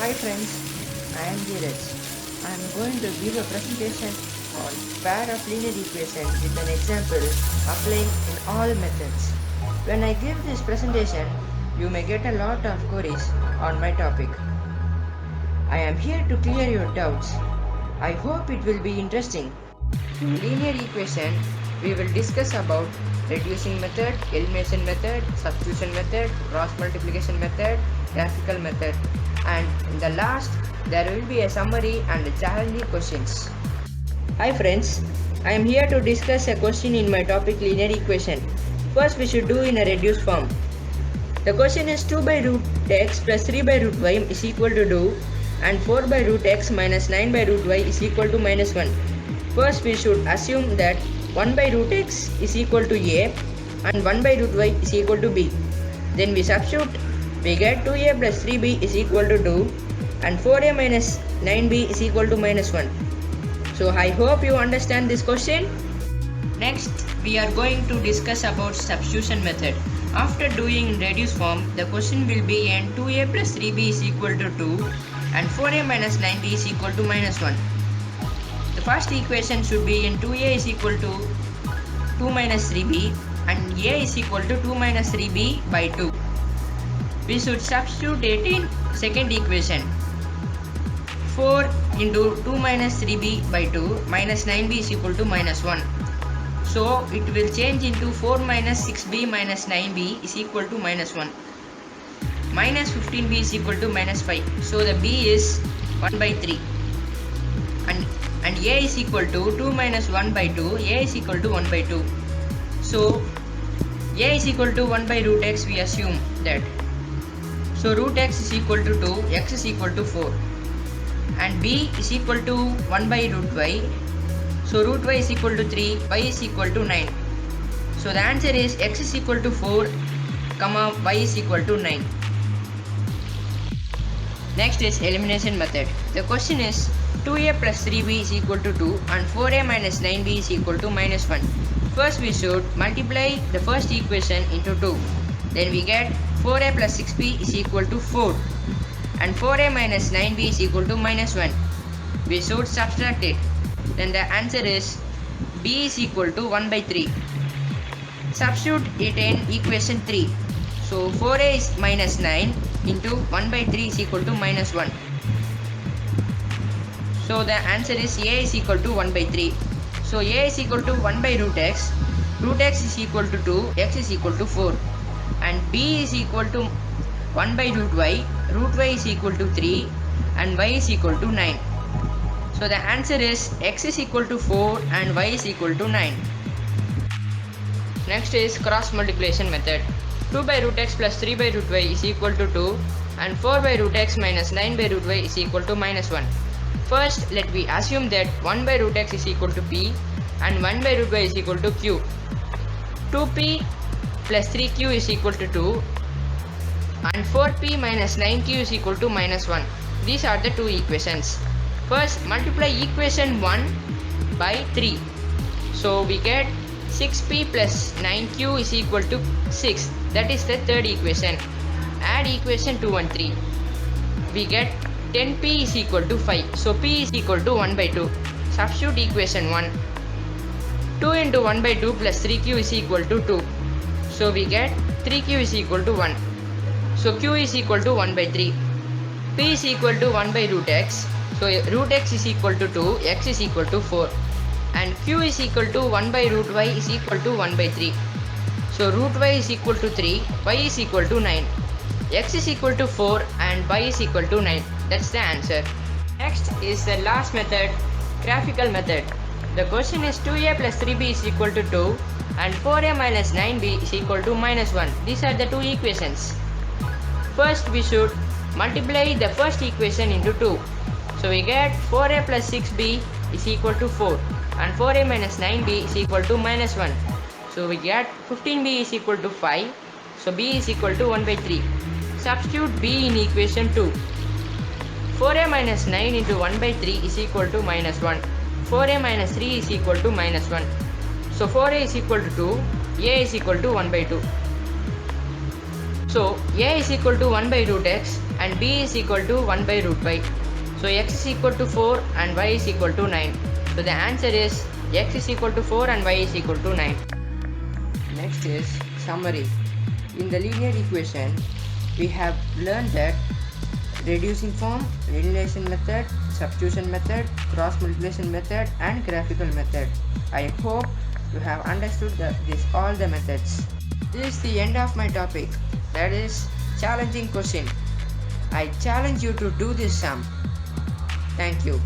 Hi friends, I am Dheeraj. I am going to give a presentation on pair of linear equation with an example applying in all methods. When I give this presentation, you may get a lot of queries on my topic. I am here to clear your doubts. I hope it will be interesting. In linear equation, we will discuss about reducing method, elimination method, substitution method, cross multiplication method, graphical method, and in the last there will be a summary and challenging questions. Hi friends, I am here to discuss a question in my topic linear equation. First we should do in a reduced form. The question is 2 by root x plus 3 by root y is equal to 2 and 4 by root x minus 9 by root y is equal to minus 1. First we should assume that 1 by root x is equal to a and 1 by root y is equal to b. Then we substitute, we get 2a plus 3b is equal to 2 and 4a minus 9b is equal to minus 1. So I hope you understand this question. Next we are going to discuss about substitution method. After doing in reduced form, the question will be in 2a plus 3b is equal to 2 and 4a minus 9b is equal to minus 1. The first equation should be in 2a is equal to 2 minus 3b and a is equal to 2 minus 3b by 2. We should substitute it in second equation. 4 into 2 minus 3b by 2 minus 9b is equal to minus 1. So it will change into 4 minus 6b minus 9b is equal to minus 1. Minus 15b is equal to minus 5. So the b is 1 by 3. And a is equal to 2 minus 1 by 2. A is equal to 1 by 2. So a is equal to 1 by root x, we assume that. So root x is equal to 2, x is equal to 4. And b is equal to 1 by root y. So root y is equal to 3, y is equal to 9. So the answer is x is equal to 4, y is equal to 9. Next is elimination method. The question is 2a plus 3b is equal to 2 and 4a minus 9b is equal to minus 1. First we should multiply the first equation into 2. Then we get 4a plus 6b is equal to 4 and 4a minus 9b is equal to minus 1. We should subtract it. Then the answer is b is equal to 1 by 3. Substitute it in equation 3. So 4a is minus 9 into 1 by 3 is equal to minus 1. So the answer is a is equal to 1 by 3. So a is equal to 1 by root x is equal to 2, x is equal to 4. And b is equal to 1 by root y is equal to 3 and y is equal to 9. So the answer is x is equal to 4 and y is equal to 9. Next is cross multiplication method. 2 by root x plus 3 by root y is equal to 2 and 4 by root x minus 9 by root y is equal to minus 1. First let me assume that 1 by root x is equal to p and 1 by root y is equal to q. 2p plus 3q is equal to 2 and 4p minus 9q is equal to minus 1. These are the two equations. First multiply equation 1 by 3. So we get 6p plus 9q is equal to 6. That is the third equation. Add equation 2 and 3. We get 10p is equal to 5. So p is equal to 1 by 2. Substitute equation 1. 2 into 1 by 2 plus 3q is equal to 2. So we get 3q is equal to 1. So q is equal to 1 by 3. P is equal to 1 by root x. So root x is equal to 2, x is equal to 4. And q is equal to 1 by root y is equal to 1 by 3. So root y is equal to 3, y is equal to 9. X is equal to 4 and y is equal to 9. That's the answer. Next is the last method, graphical method. The question is 2a plus 3b is equal to 2 and 4a minus 9b is equal to minus 1. These are the two equations. First we should multiply the first equation into 2. So we get 4a plus 6b is equal to 4 and 4a minus 9b is equal to minus 1. So we get 15b is equal to 5. So b is equal to 1 by 3. Substitute b in equation 2. 4a minus 9 into 1 by 3 is equal to minus 1. 4a minus 3 is equal to minus 1. So 4a is equal to 2, a is equal to 1 by 2. So a is equal to 1 by root x and b is equal to 1 by root y. So x is equal to 4 and y is equal to 9. So the answer is x is equal to 4 and y is equal to 9. Next is summary. In the linear equation, we have learned that reducing form, elimination method, substitution method, cross multiplication method and graphical method. I hope you have understood all the methods. This is the end of my topic, that is challenging question. I challenge you to do this sum. Thank you.